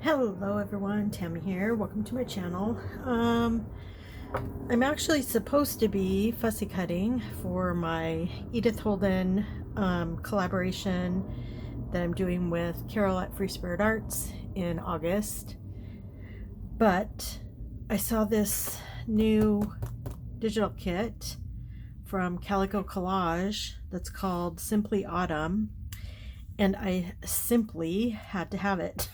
Hello everyone, Tammy here. Welcome to my channel. I'm actually supposed to be fussy cutting for my Edith Holden collaboration that I'm doing with Carol at Free Spirit Arts in August. But I saw this new digital kit from Calico Collage that's called Simply Autumn, and I simply had to have it.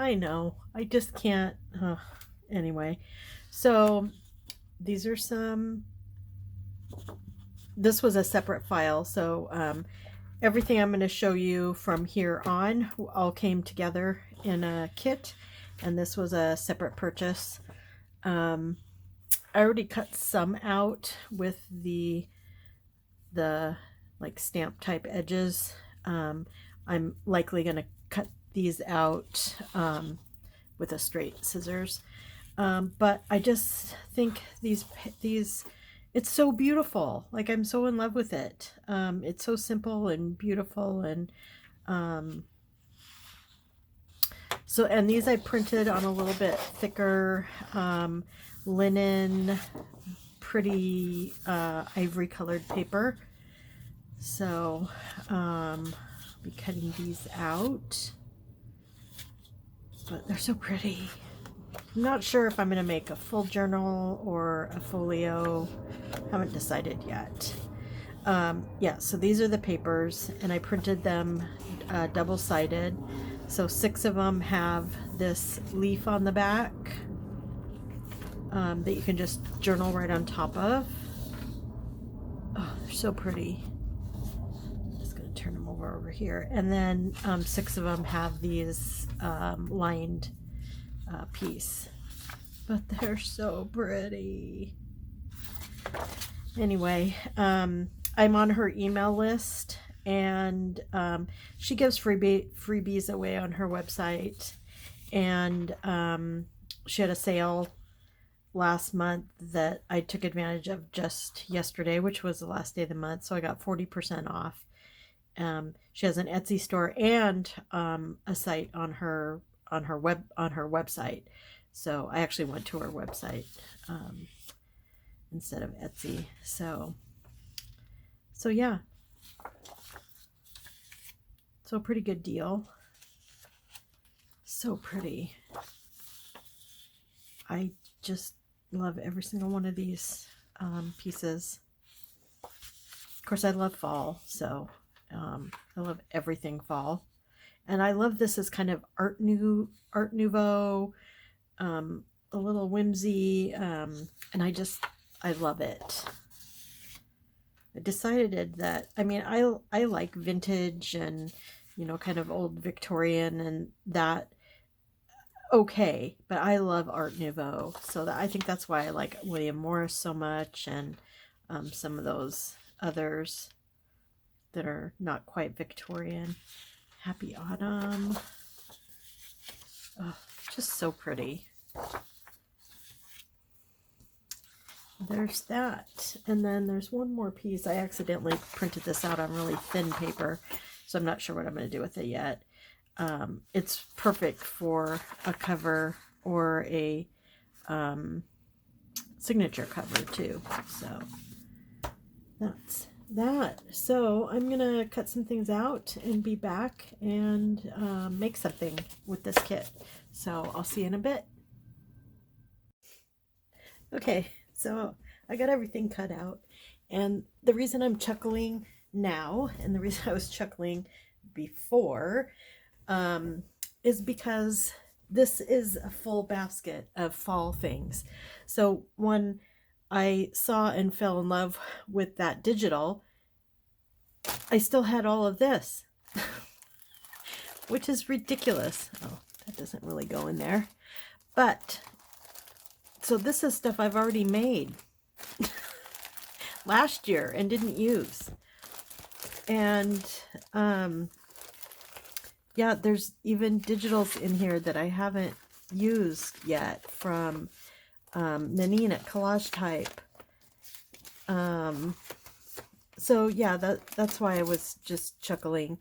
I know, I just can't. Anyway, so these are this was a separate file, so everything I'm going to show you from here on all came together in a kit, and this was a separate purchase. I already cut some out with the like stamp type edges. I'm likely going to cut these out with a straight scissors, but I just think these it's so beautiful. Like, I'm so in love with it. It's so simple and beautiful, and so, and these I printed on a little bit thicker linen, pretty ivory colored paper. So I'll be cutting these out, but they're so pretty. I'm not sure if I'm going to make a full journal or a folio. Haven't decided yet. Yeah, so these are the papers, and I printed them double-sided. So 6 of them have this leaf on the back that you can just journal right on top of. Oh, they're so pretty. I'm just going to turn them over here. And then 6 of them have these lined piece, but they're so pretty. Anyway, I'm on her email list, and she gives freebies away on her website, and she had a sale last month that I took advantage of just yesterday, which was the last day of the month, so I got 40% off. She has an Etsy store and a site on her website. So I actually went to her website instead of Etsy. So yeah. So a pretty good deal. So pretty. I just love every single one of these pieces. Of course, I love fall, so I love everything fall. And I love this as kind of Art Nouveau, a little whimsy, and I love it. I decided that, I mean, I like vintage and, you know, kind of old Victorian and that, okay, but I love Art Nouveau, so that, I think that's why I like William Morris so much, and some of those others that are not quite Victorian. Happy Autumn. Oh, just so pretty. There's that. And then there's one more piece. I accidentally printed this out on really thin paper, so I'm not sure what I'm going to do with it yet. It's perfect for a cover or a signature cover too. So that's that. So I'm going to cut some things out and be back and make something with this kit. So I'll see you in a bit. Okay, so I got everything cut out, and the reason I'm chuckling now, and the reason I was chuckling before, is because this is a full basket of fall things. So when I saw and fell in love with that digital, I still had all of this, which is ridiculous. Oh, that doesn't really go in there. But so this is stuff I've already made last year and didn't use. And yeah, there's even digitals in here that I haven't used yet from Nanine at Collage Type. So yeah, that's why I was just chuckling.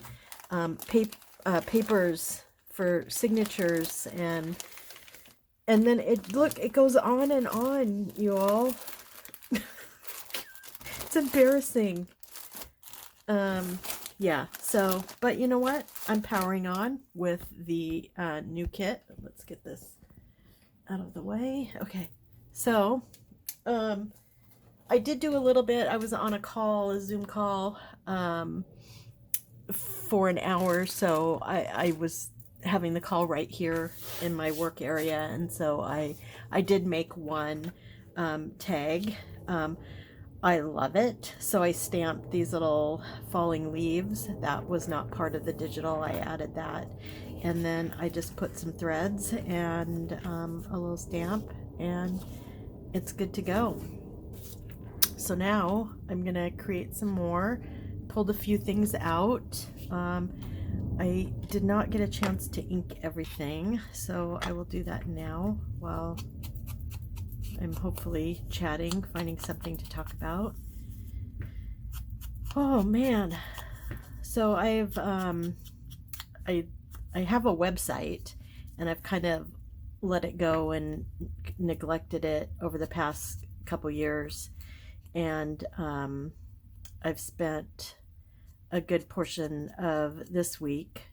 Papers for signatures, and then it goes on and on, you all. It's embarrassing. Yeah, so, but you know what? I'm powering on with the new kit. Let's get this out of the way. Okay, so I did do a little bit. I was on a call, a Zoom call, for an hour, so I was having the call right here in my work area, and so I did make one tag. I love it. So I stamped these little falling leaves. That was not part of the digital. I added that. And then I just put some threads and a little stamp, and it's good to go. So now I'm going to create some more. Pulled a few things out. I did not get a chance to ink everything, so I will do that now while I'm hopefully chatting, finding something to talk about. Oh man. So I have a website, and I've kind of let it go and neglected it over the past couple years. And I've spent a good portion of this week.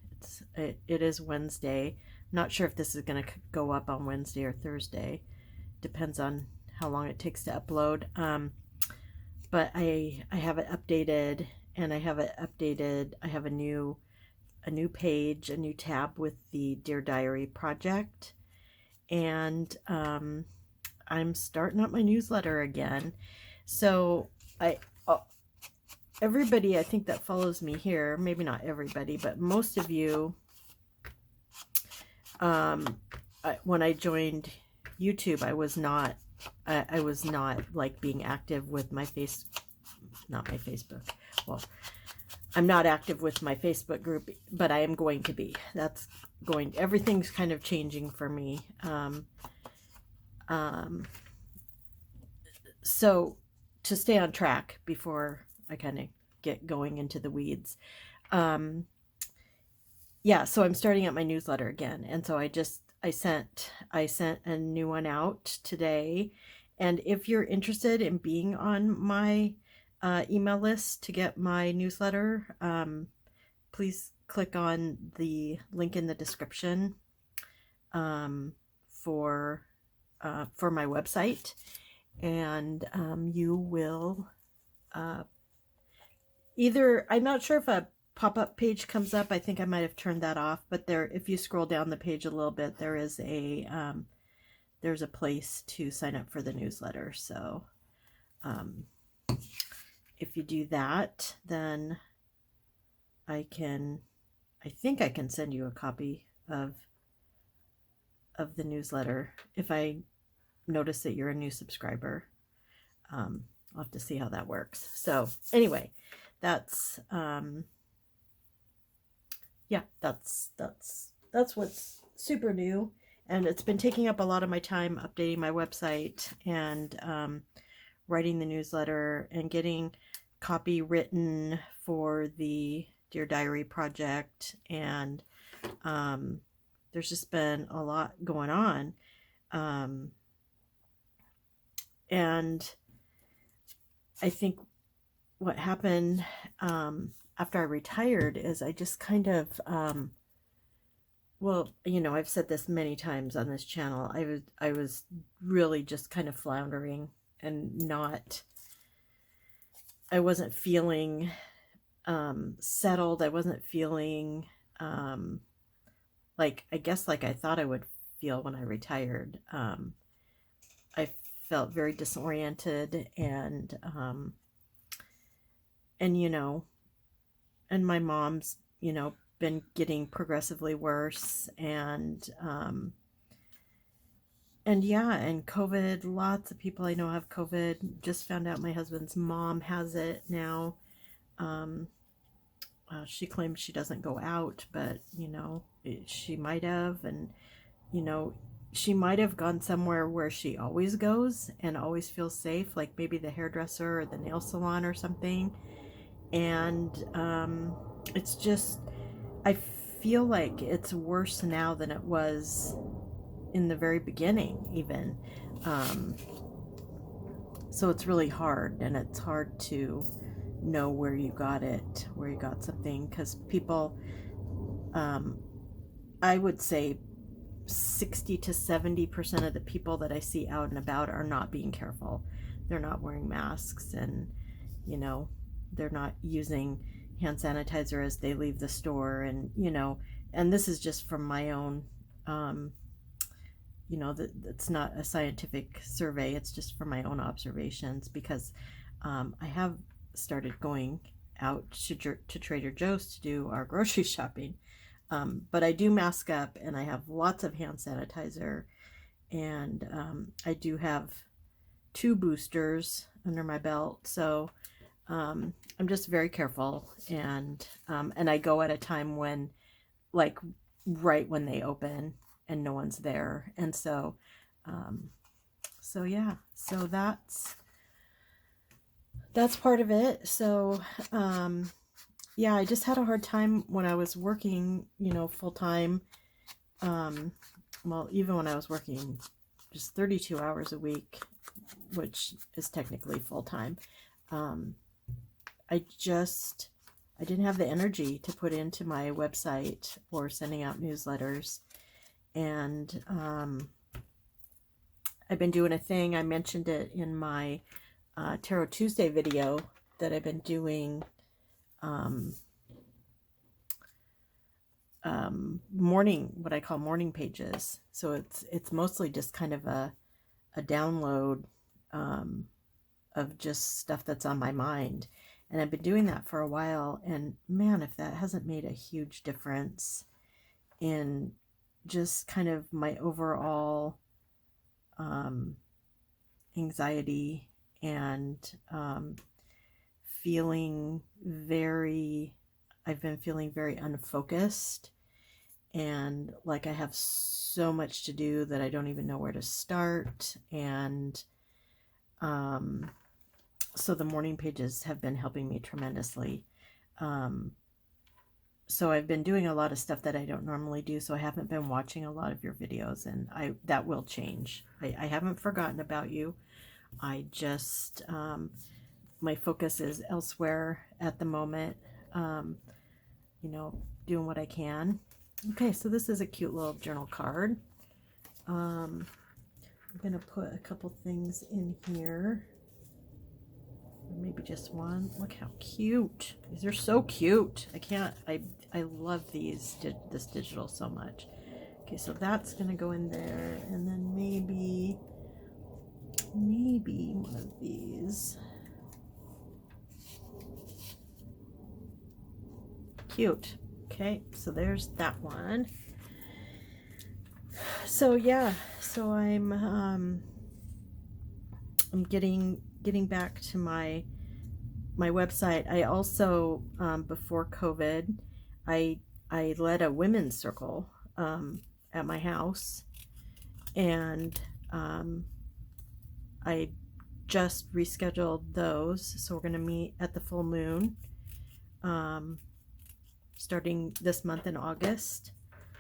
It is Wednesday. Not sure if this is going to go up on Wednesday or Thursday. Depends on how long it takes to upload. But I have it updated, and I have a new page, a new tab with the Dear Diary project, and I'm starting up my newsletter again. So everybody, I think, that follows me here, maybe not everybody, but most of you, when I joined YouTube, I was not like being active with my not my Facebook. Well, I'm not active with my Facebook group, but I am going to be. Everything's kind of changing for me. So to stay on track before I kind of get going into the weeds. Yeah, so I'm starting out my newsletter again. And so I sent a new one out today. And if you're interested in being on my email list to get my newsletter, please click on the link in the description for my website, and you will either, I'm not sure if a pop-up page comes up. I think I might have turned that off, but there, if you scroll down the page a little bit, there is there's a place to sign up for the newsletter. So if you do that, then I think I can send you a copy of the newsletter if I notice that you're a new subscriber. I'll have to see how that works. So anyway, that's yeah, that's what's super new, and it's been taking up a lot of my time updating my website and writing the newsletter and getting copy written for the Dear Diary project, and there's just been a lot going on, and I think what happened after I retired is I just kind of well, you know, I've said this many times on this channel. I was really just kind of floundering and I wasn't feeling settled. I wasn't feeling like, I guess, like I thought I would feel when I retired. I felt very disoriented, and you know, and my mom's, you know, been getting progressively worse, and yeah, and COVID, lots of people I know have COVID. Just found out my husband's mom has it now. She claims she doesn't go out, but you know, she might have, and you know, she might have gone somewhere where she always goes and always feels safe, like maybe the hairdresser or the nail salon or something. And it's just, I feel like it's worse now than it was in the very beginning, even. Um, so it's really hard, and it's hard to know where you got it, where you got something, because people, um, I would say 60 to 70% of the people that I see out and about are not being careful. They're not wearing masks, and, you know, they're not using hand sanitizer as they leave the store. And, you know, and this is just from my own, you know, it's not a scientific survey. It's just from my own observations, because I have started going out to Trader Joe's to do our grocery shopping. But I do mask up, and I have lots of hand sanitizer, and I do have 2 boosters under my belt. So I'm just very careful, and I go at a time when, like, right when they open and no one's there. And so yeah, so that's part of it. So yeah, I just had a hard time when I was working, you know, full time. Well, even when I was working just 32 hours a week, which is technically full time, I didn't have the energy to put into my website or sending out newsletters. And I've been doing a thing. I mentioned it in my Tarot Tuesday video, that I've been doing morning, what I call morning pages. So it's mostly just kind of a download of just stuff that's on my mind. And I've been doing that for a while, and man, if that hasn't made a huge difference in just kind of my overall anxiety, and I've been feeling very unfocused, and like I have so much to do that I don't even know where to start. And so the morning pages have been helping me tremendously. So I've been doing a lot of stuff that I don't normally do, so I haven't been watching a lot of your videos, and that will change. I haven't forgotten about you. I just, my focus is elsewhere at the moment, you know, doing what I can. Okay, so this is a cute little journal card. I'm going to put a couple things in here. Maybe just one. Look how cute. These are so cute. I love this digital so much. Okay, so that's going to go in there. And then maybe one of these. Cute. Okay, so there's that one. So yeah, so I'm getting back to my website. I also before COVID, I led a women's circle at my house, and I just rescheduled those. So we're going to meet at the full moon, starting this month in August.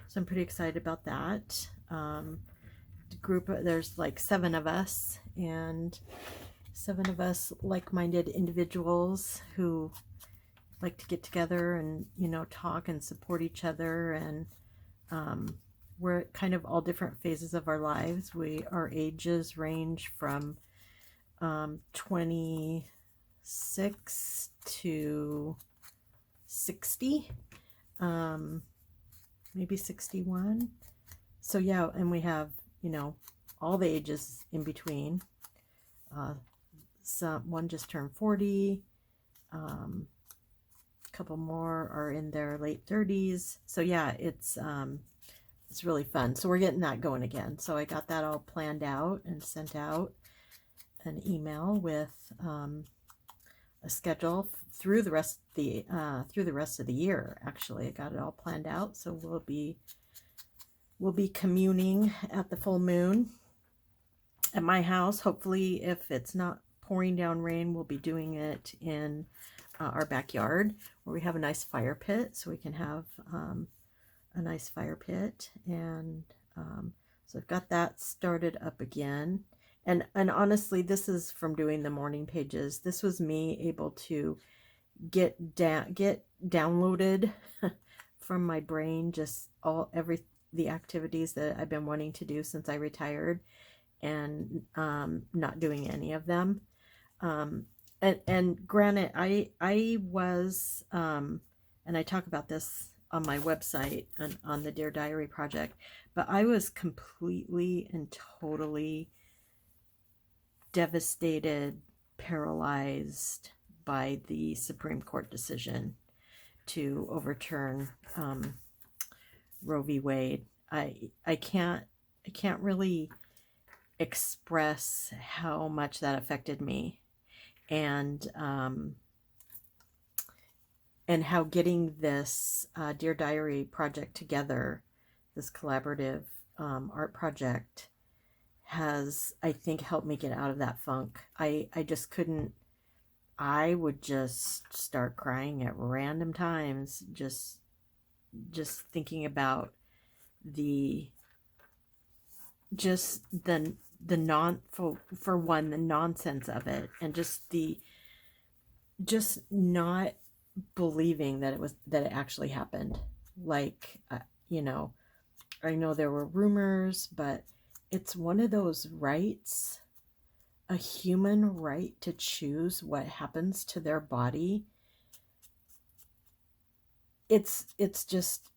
So I'm pretty excited about that. The group, there's like 7 of us, and 7 of us like-minded individuals who like to get together and, you know, talk and support each other. And we're at kind of all different phases of our lives. Our ages range from 26 to 60, maybe 61. So yeah, and we have, you know, all the ages in between. One just turned 40. A couple more are in their late 30s. So yeah, it's really fun. So we're getting that going again. So I got that all planned out and sent out an email with a schedule through the rest of the year. Actually, I got it all planned out. So we'll be communing at the full moon at my house. Hopefully, if it's not pouring down rain, we'll be doing it in our backyard, where we have a nice fire pit, so we can have a nice fire pit, and so I've got that started up again. And honestly, this is from doing the morning pages. This was me able to get downloaded from my brain just the activities that I've been wanting to do since I retired, and not doing any of them. And granted, I was and I talk about this on my website and on the Dear Diary project, but I was completely and totally devastated, paralyzed by the Supreme Court decision to overturn Roe v. Wade. I can't really express how much that affected me, and how getting this Dear Diary project together, this collaborative art project, has, I think, helped me get out of that funk. I just couldn't. I would just start crying at random times, just thinking about the for one, the nonsense of it, and just not believing that it actually happened. Like, you know, I know there were rumors, but it's one of those rights, a human right to choose what happens to their body. It's just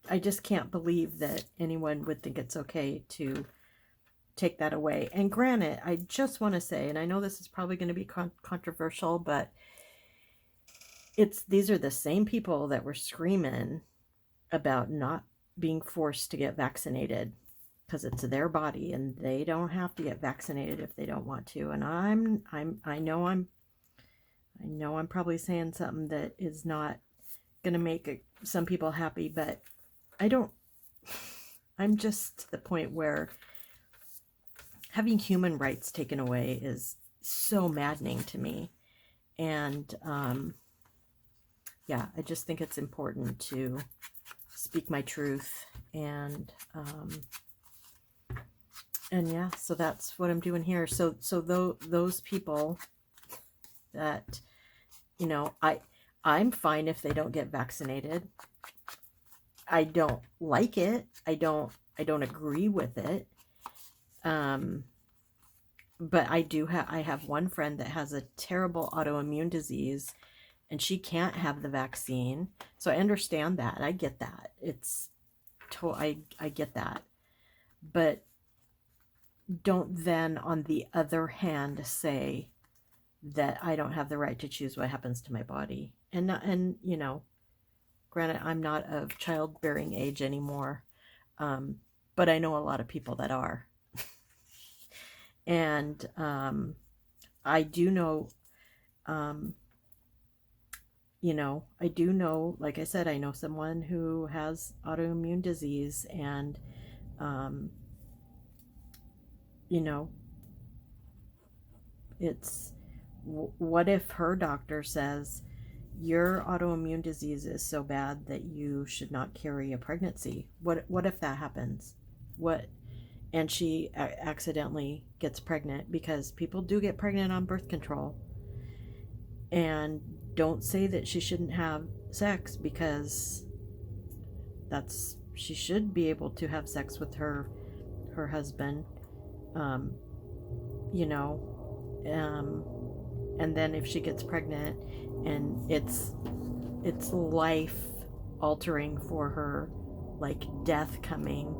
I just can't believe that anyone would think it's okay to take that away. And granted, I just want to say, and I know this is probably going to be controversial, but these are the same people that were screaming about not being forced to get vaccinated because it's their body and they don't have to get vaccinated if they don't want to. And I know I'm probably saying something that is not going to make some people happy, but I'm just to the point where having human rights taken away is so maddening to me. And yeah, I just think it's important to speak my truth, and yeah, so that's what I'm doing here. So those people that, you know, I'm fine if they don't get vaccinated. I don't like it. I don't agree with it. But I have one friend that has a terrible autoimmune disease, and she can't have the vaccine. So I understand that. I get that. I get that. But don't then, on the other hand, say that I don't have the right to choose what happens to my body. And you know, granted, I'm not of childbearing age anymore, but I know a lot of people that are. And I do know, you know, like I said, I know someone who has autoimmune disease, and you know, what if her doctor says your autoimmune disease is so bad that you should not carry a pregnancy? What if that happens? And she accidentally gets pregnant, because people do get pregnant on birth control. And don't say that she shouldn't have sex, because she should be able to have sex with her husband, you know, and then if she gets pregnant and it's life altering for her, like death coming,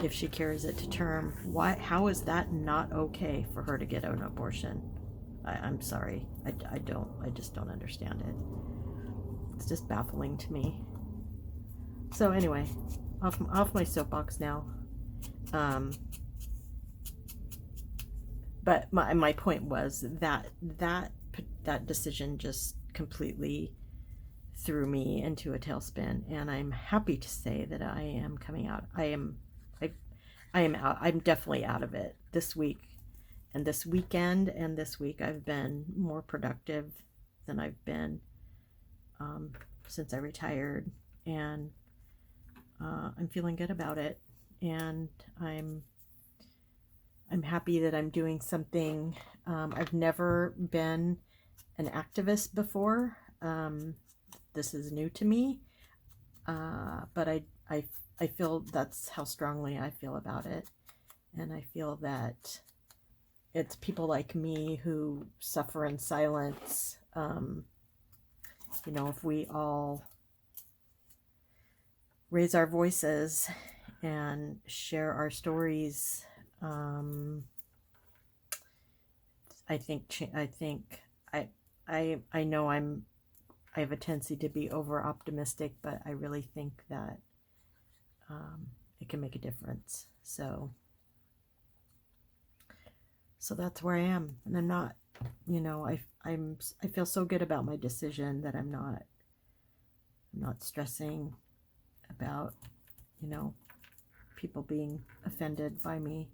if she carries it to term, how is that not okay for her to get an abortion? I'm sorry. I just don't understand it. It's just baffling to me. So anyway, off my soapbox now. But my point was that decision just completely threw me into a tailspin, and I'm happy to say that I am coming out. I am out. I'm definitely out of it this week, and this weekend, and this week I've been more productive than I've been since I retired, and I'm feeling good about it, and I'm happy that I'm doing something. I've never been an activist before. This is new to me, but I feel that's how strongly I feel about it, and I feel that it's people like me who suffer in silence. You know, if we all raise our voices and share our stories, I know I have a tendency to be over optimistic, but I really think that it can make a difference. So that's where I am, and I'm not, you know, I feel so good about my decision that I'm not stressing about, you know, people being offended by me,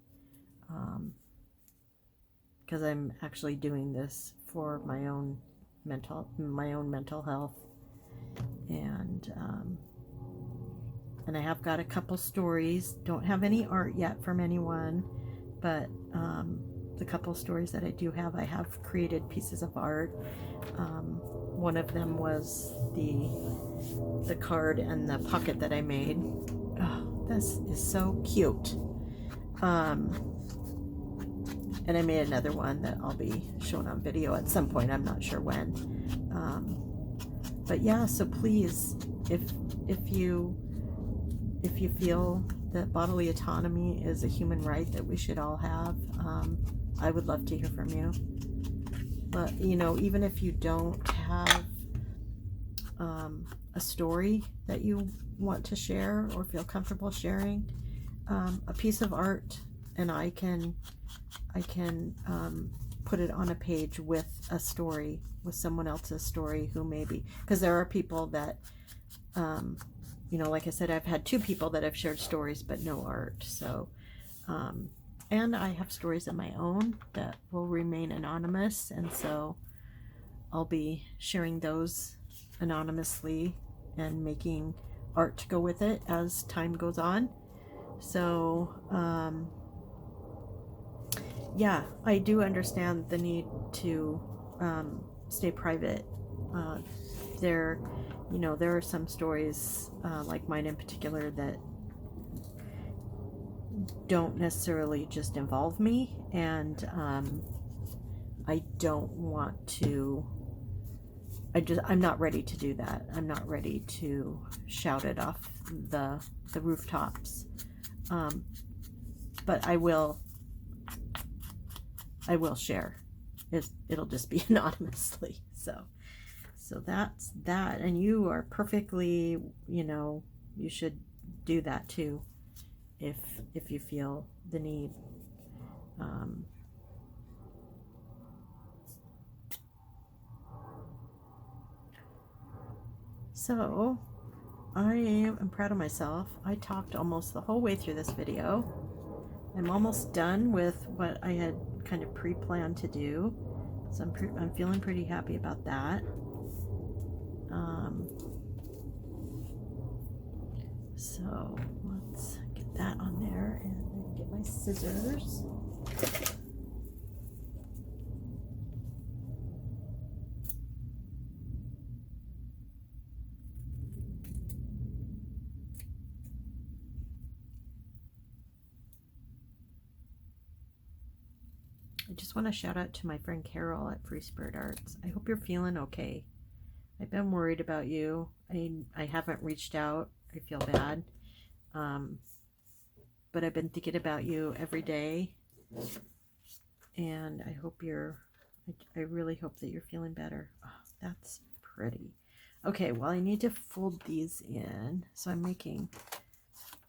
because I'm actually doing this for my own mental health, and I have got a couple stories. Don't have any art yet from anyone, but the couple stories that I do have, I have created pieces of art. One of them was the card and the pocket that I made. Oh, this is so cute. And I made another one that I'll be showing on video at some point. I'm not sure when. But yeah, so please, if you feel that bodily autonomy is a human right that we should all have, I would love to hear from you. But, you know, even if you don't have a story that you want to share or feel comfortable sharing, a piece of art, and I can put it on a page with a story, with someone else's story who maybe, because there are people that, you know, like I said, I've had 2 people that have shared stories but no art. So, and I have stories of my own that will remain anonymous, and so I'll be sharing those anonymously and making art to go with it as time goes on. So, yeah, I do understand the need to stay private. There are some stories, like mine in particular, that don't necessarily just involve me, and I don't want to. I'm not ready to do that. I'm not ready to shout it off the rooftops. But I will share. It'll just be anonymously. So that's that. And you are perfectly, you know, you should do that too, if you feel the need. So I am proud of myself. I talked almost the whole way through this video. I'm almost done with what I had kind of pre-planned to do, so I'm feeling pretty happy about that. So let's get that on there and then get my scissors. I just want to shout out to my friend Carol at Free Spirit Arts. I hope you're feeling okay. I've been worried about you. I haven't reached out. I feel bad. But I've been thinking about you every day. And I hope I really hope that you're feeling better. Oh, that's pretty. Okay, well, I need to fold these in. So I'm making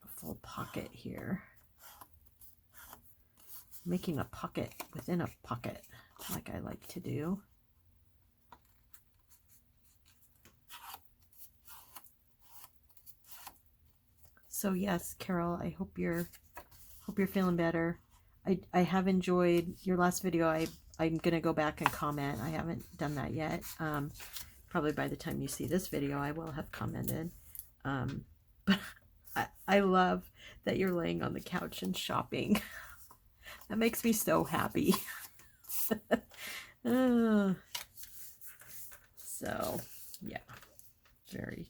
a full pocket here. Making a pocket within a pocket, like I like to do. So yes, Carol, I hope you're feeling better. I have enjoyed your last video. I'm gonna go back and comment. I haven't done that yet. Probably by the time you see this video, I will have commented. But I love that you're laying on the couch and shopping. That makes me so happy. So, yeah, very,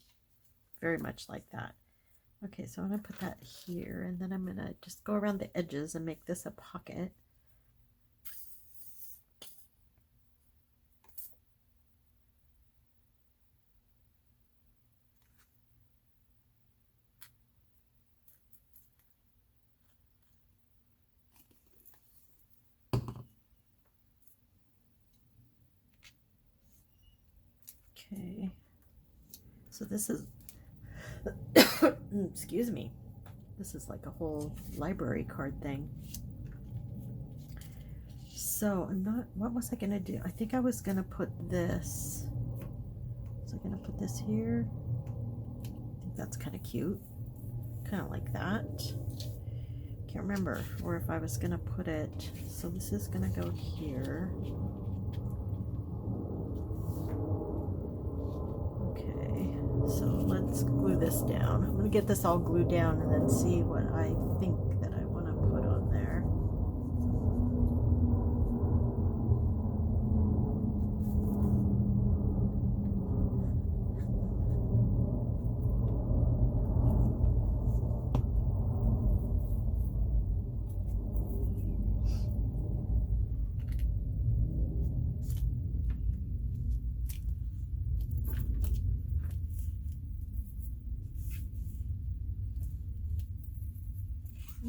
very much like that. Okay, so I'm going to put that here, and then I'm going to just go around the edges and make this a pocket. Okay, so this is, excuse me, this is like a whole library card thing. So I'm not, what was I gonna do? I think I was gonna put this, so I'm gonna put this here. I think that's kind of cute, kind of like that. Can't remember, or if I was gonna put it, so this is gonna go here. So let's glue this down. I'm going to get this all glued down and then see what I think that I want to put on there.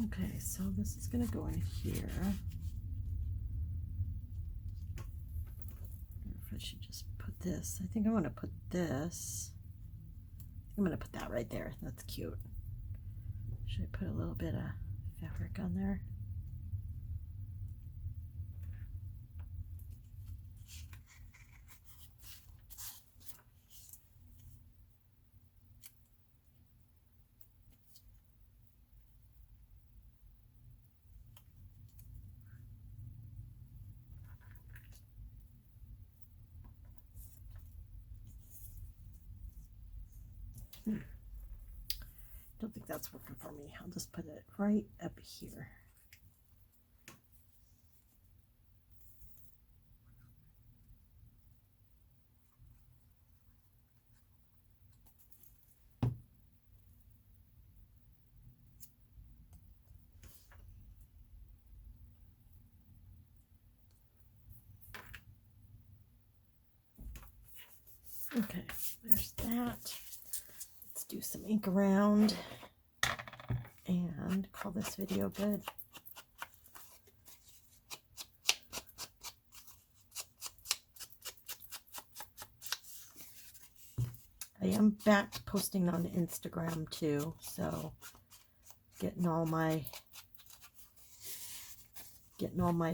Okay, so this is going to go in here. I wonder if I should just put this. I think I want to put this. I'm going to put that right there. That's cute. Should I put a little bit of fabric on there? Don't think that's working for me. I'll just put it right up here. Okay, there's that. Let's do some ink around and call this video good. I am back posting on Instagram too, so getting all my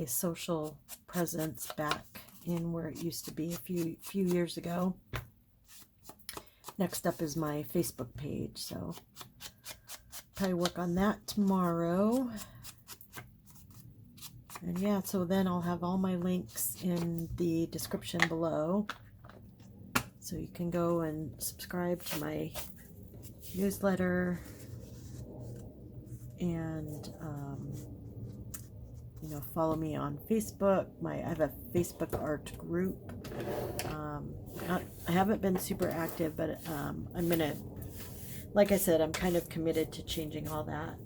social presence back in where it used to be a few years ago. Next up is my Facebook page, so probably work on that tomorrow. And yeah, so then I'll have all my links in the description below, so you can go and subscribe to my newsletter and you know, follow me on Facebook. I have a Facebook art group. I haven't been super active, but I'm gonna, like I said, I'm kind of committed to changing all that.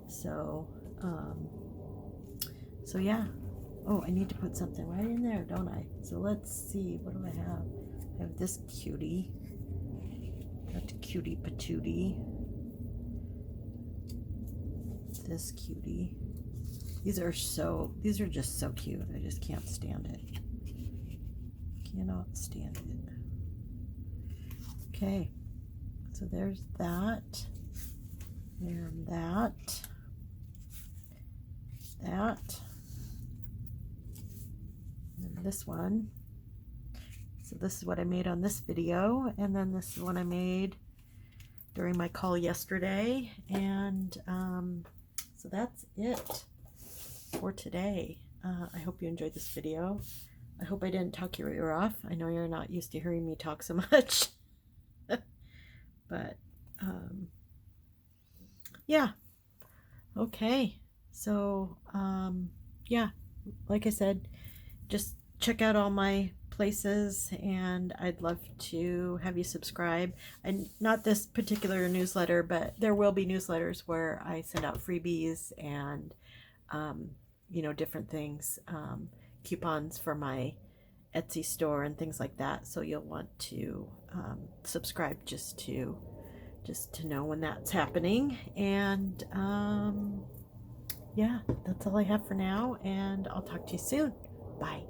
So so yeah. Oh, I need to put something right in there, don't I? So let's see, what do I have? I have this cutie. That cutie patootie. This cutie. These are just so cute. I just can't stand it. Cannot stand it. Okay, so there's that, and that, and this one. So this is what I made on this video, and then this is what I made during my call yesterday, and so that's it for today. I hope you enjoyed this video. I hope I didn't talk your ear off. I know you're not used to hearing me talk so much. But yeah, okay. So yeah, like I said, just check out all my places, and I'd love to have you subscribe. And not this particular newsletter, but there will be newsletters where I send out freebies and different things, coupons for my Etsy store and things like that. So you'll want to subscribe just to know when that's happening. And yeah, that's all I have for now, and I'll talk to you soon. Bye.